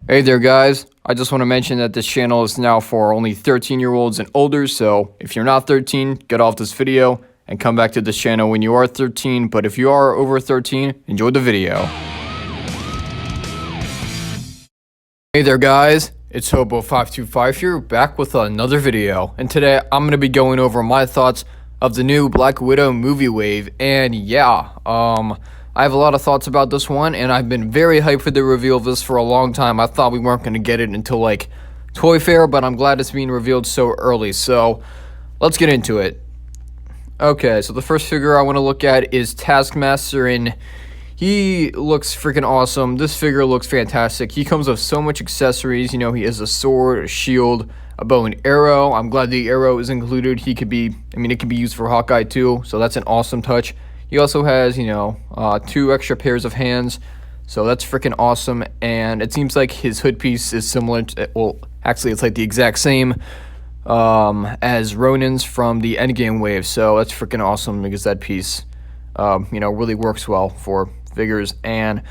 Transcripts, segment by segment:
Hey there guys, I just want to mention that this channel is now for only 13-year-olds and older, so if you're not 13, get off this video and come back to this channel when you are 13, but if you are over 13, enjoy the video. Hey there guys, it's Hobo525 here, back with another video, and today I'm going to be going over my thoughts of the new Black Widow movie wave, and yeah, I have a lot of thoughts about this one, and I've been very hyped for the reveal of this for a long time. I thought we weren't going to get it until, like, Toy Fair, but I'm glad it's being revealed so early, so let's get into it. Okay, so the first figure I want to look at is Taskmaster, and he looks freaking awesome. This figure looks fantastic. He comes with so much accessories. You know, he has a sword, a shield, a bow and arrow. I'm glad the arrow is included. It can be used for Hawkeye too, so that's an awesome touch. He also has, 2 extra pairs of hands, so that's freaking awesome. And it seems like his hood piece is similar to, well, actually it's like the exact same as Ronin's from the Endgame wave, so that's freaking awesome because that piece, really works well for figures. And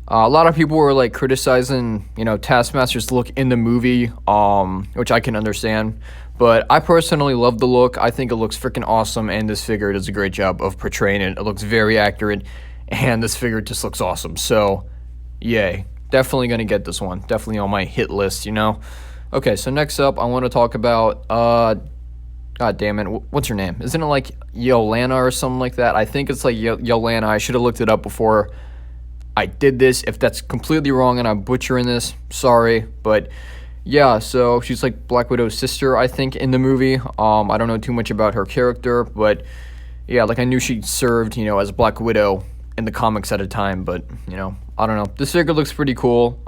a lot of people were like criticizing, Taskmaster's look in the movie, which I can understand. But I personally love the look. I think it looks freaking awesome, and this figure does a great job of portraying it. It looks very accurate, and this figure just looks awesome. So, yay. Definitely going to get this one. Definitely on my hit list, Okay, so next up, I want to talk about, God damn it, what's her name? Isn't it like Yolana or something like that? I think it's like Yolana. I should have looked it up before I did this. If that's completely wrong and I'm butchering this, sorry, but yeah, so she's like Black Widow's sister, I think, in the movie. I don't know too much about her character, but yeah, like I knew she served, as Black Widow in the comics at a time, but, I don't know. This figure looks pretty cool.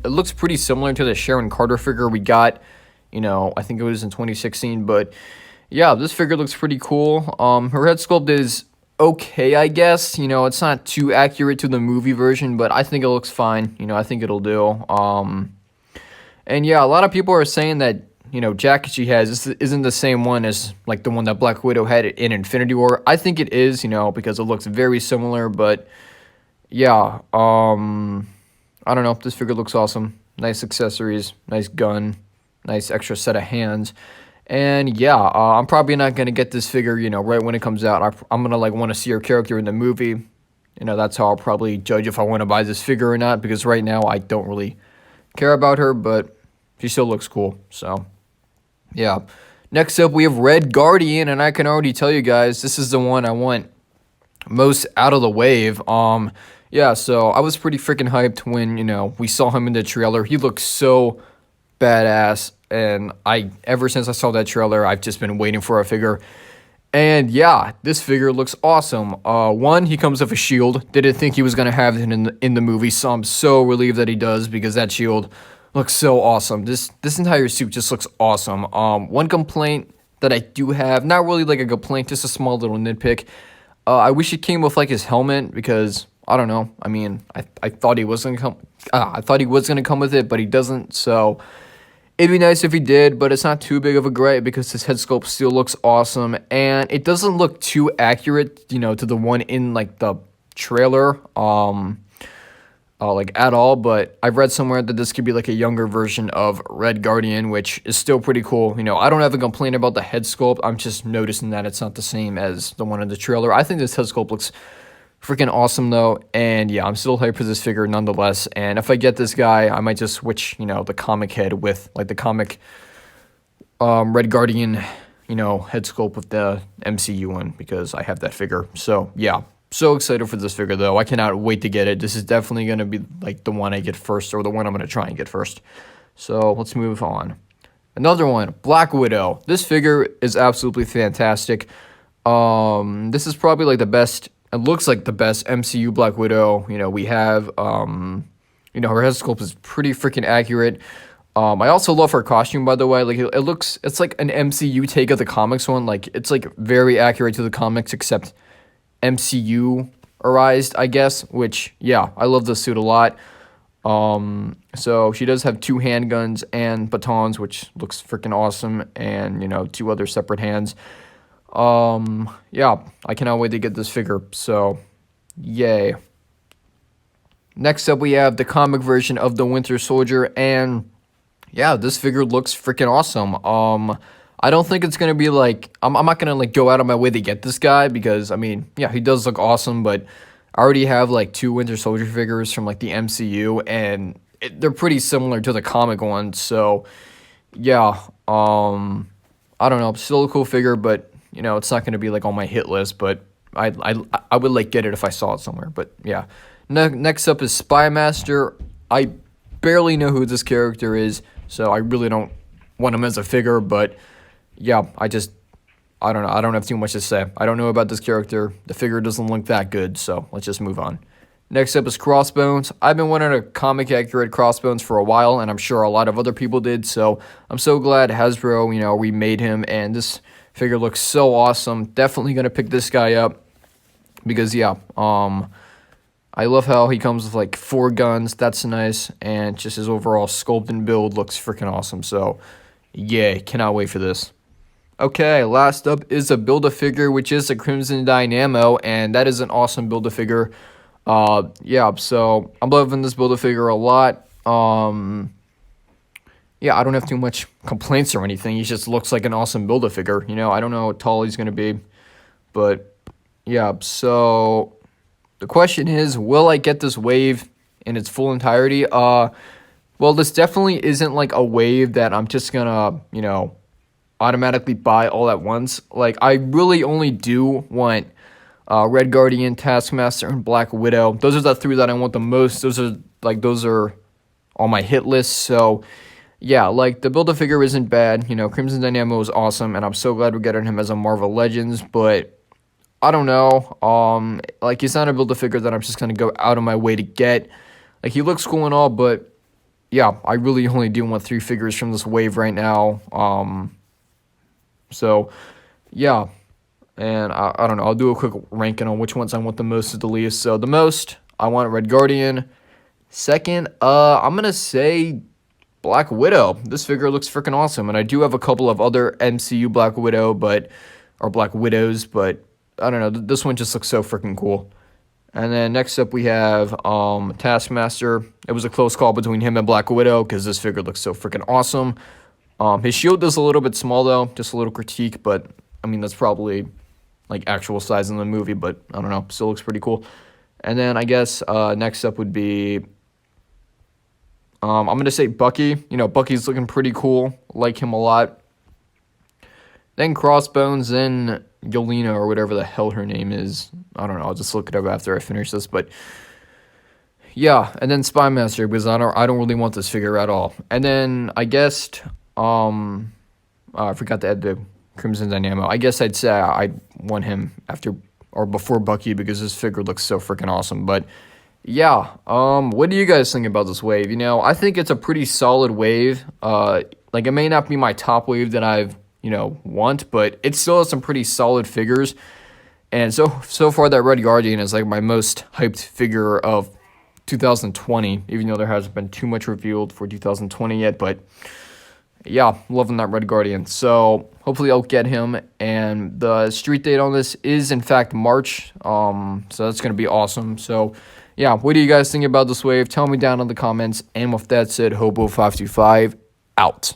It looks pretty similar to the Sharon Carter figure we got, I think it was in 2016, but yeah, this figure looks pretty cool. Her head sculpt is okay, I guess. It's not too accurate to the movie version, but I think it looks fine. I think it'll do. And yeah, a lot of people are saying that, jacket she has isn't the same one as, like, the one that Black Widow had in Infinity War. I think it is, because it looks very similar, but yeah, I don't know. This figure looks awesome. Nice accessories, nice gun, nice extra set of hands. And yeah, I'm probably not going to get this figure, right when it comes out. I'm going to, like, want to see her character in the movie. That's how I'll probably judge if I want to buy this figure or not, because right now I don't really care about her, but she still looks cool. So yeah, next up we have Red Guardian, and I can already tell you guys this is the one I want most out of the wave. Yeah, so I was pretty freaking hyped when we saw him in the trailer. He looks so badass, and ever since I saw that trailer, I've just been waiting for a figure. And yeah, this figure looks awesome. One, he comes with a shield. Didn't think he was gonna have it in the movie, so I'm so relieved that he does, because that shield looks so awesome. This entire suit just looks awesome. One complaint that I do have, not really like a complaint, just a small little nitpick. I wish it came with like his helmet, because I don't know. I mean, I thought he was gonna come. I thought he was gonna come with it, but he doesn't. So it'd be nice if he did, but it's not too big of a gripe because his head sculpt still looks awesome, and it doesn't look too accurate, to the one in like the trailer, like at all. But I've read somewhere that this could be like a younger version of Red Guardian, which is still pretty cool. I don't have a complaint about the head sculpt. I'm just noticing that it's not the same as the one in the trailer. I think this head sculpt looks freaking awesome though, and yeah, I'm still hyped for this figure nonetheless. And if I get this guy, I might just switch, the comic head with like the comic Red Guardian, head sculpt with the MCU one, because I have that figure. So yeah, so excited for this figure though. I cannot wait to get it. This is definitely going to be like the one I get first, or the one I'm going to try and get first. So let's move on. Another one, Black Widow. This figure is absolutely fantastic. This is probably like the best. It looks like the best MCU Black Widow, we have. Her head sculpt is pretty freaking accurate. I also love her costume, by the way. Like, it's like an MCU take of the comics one. Like, it's like very accurate to the comics, except MCU-arized, I guess, which, yeah, I love this suit a lot. So she does have 2 handguns and batons, which looks freaking awesome, and, 2 other separate hands. Yeah, I cannot wait to get this figure, so yay. Next up, we have the comic version of the Winter Soldier, and yeah, this figure looks freaking awesome. I don't think it's gonna be like I'm not gonna like go out of my way to get this guy because I mean, yeah, he does look awesome, but I already have like two Winter Soldier figures from like the MCU, and they're pretty similar to the comic ones. So yeah, I don't know, still a cool figure, but you know, it's not gonna be like on my hit list, but I would like get it if I saw it somewhere. But yeah, next up is Spymaster. I barely know who this character is, so I really don't want him as a figure, but yeah, I don't know. I don't have too much to say. I don't know about this character. The figure doesn't look that good, so let's just move on. Next up is Crossbones. I've been wanting a comic accurate Crossbones for a while, and I'm sure a lot of other people did, so I'm so glad Hasbro, you know, remade him, and this figure looks so awesome. Definitely going to pick this guy up because, yeah, I love how he comes with like 4 guns. That's nice, and just his overall sculpt and build looks freaking awesome, so yay, cannot wait for this. Okay, last up is a Build-A-Figure, which is a Crimson Dynamo, and that is an awesome Build-A-Figure. Yeah, so I'm loving this Build-A-Figure a lot. Yeah, I don't have too much complaints or anything. He just looks like an awesome Build-A-Figure. You know, I don't know how tall he's going to be, but yeah, so the question is, will I get this wave in its full entirety? Well, this definitely isn't like a wave that I'm just gonna, you know, automatically buy all at once. Like, I really only do want Red Guardian, Taskmaster, and Black Widow. Those are the 3 that I want the most. Those are on my hit list. So, yeah, like, the Build-A-Figure isn't bad. You know, Crimson Dynamo is awesome, and I'm so glad we're getting him as a Marvel Legends, but I don't know. Like, he's not a Build-A-Figure that I'm just gonna go out of my way to get. Like, he looks cool and all, but yeah, I really only do want 3 figures from this wave right now. So, yeah, and I don't know. I'll do a quick ranking on which ones I want the most to the least. So, the most, I want Red Guardian. Second, I'm going to say Black Widow. This figure looks freaking awesome, and I do have a couple of other MCU Black Widow, or Black Widows, but I don't know. This one just looks so freaking cool. And then next up we have Taskmaster. It was a close call between him and Black Widow because this figure looks so freaking awesome. His shield is a little bit small though, just a little critique, but I mean that's probably like actual size in the movie, but I don't know, still looks pretty cool. And then I guess next up would be I'm gonna say Bucky. You know, Bucky's looking pretty cool, like him a lot. Then Crossbones, then Yelena, or whatever the hell her name is. I don't know. I'll just look it up after I finish this. But yeah, and then Spymaster, because I don't really want this figure at all. And then I guessed I forgot to add the Crimson Dynamo. I guess I'd say I want him after or before Bucky because this figure looks so freaking awesome. But yeah, what do you guys think about this wave? You know, I think it's a pretty solid wave. Like, it may not be my top wave that I've want, but it still has some pretty solid figures. And so far that Red Guardian is like my most hyped figure of 2020, even though there hasn't been too much revealed for 2020 yet, but yeah, loving that Red Guardian. So hopefully I'll get him, and the street date on this is in fact March, so that's going to be awesome. So yeah, what do you guys think about this wave? Tell me down in the comments, and with that said, Hobo525 out.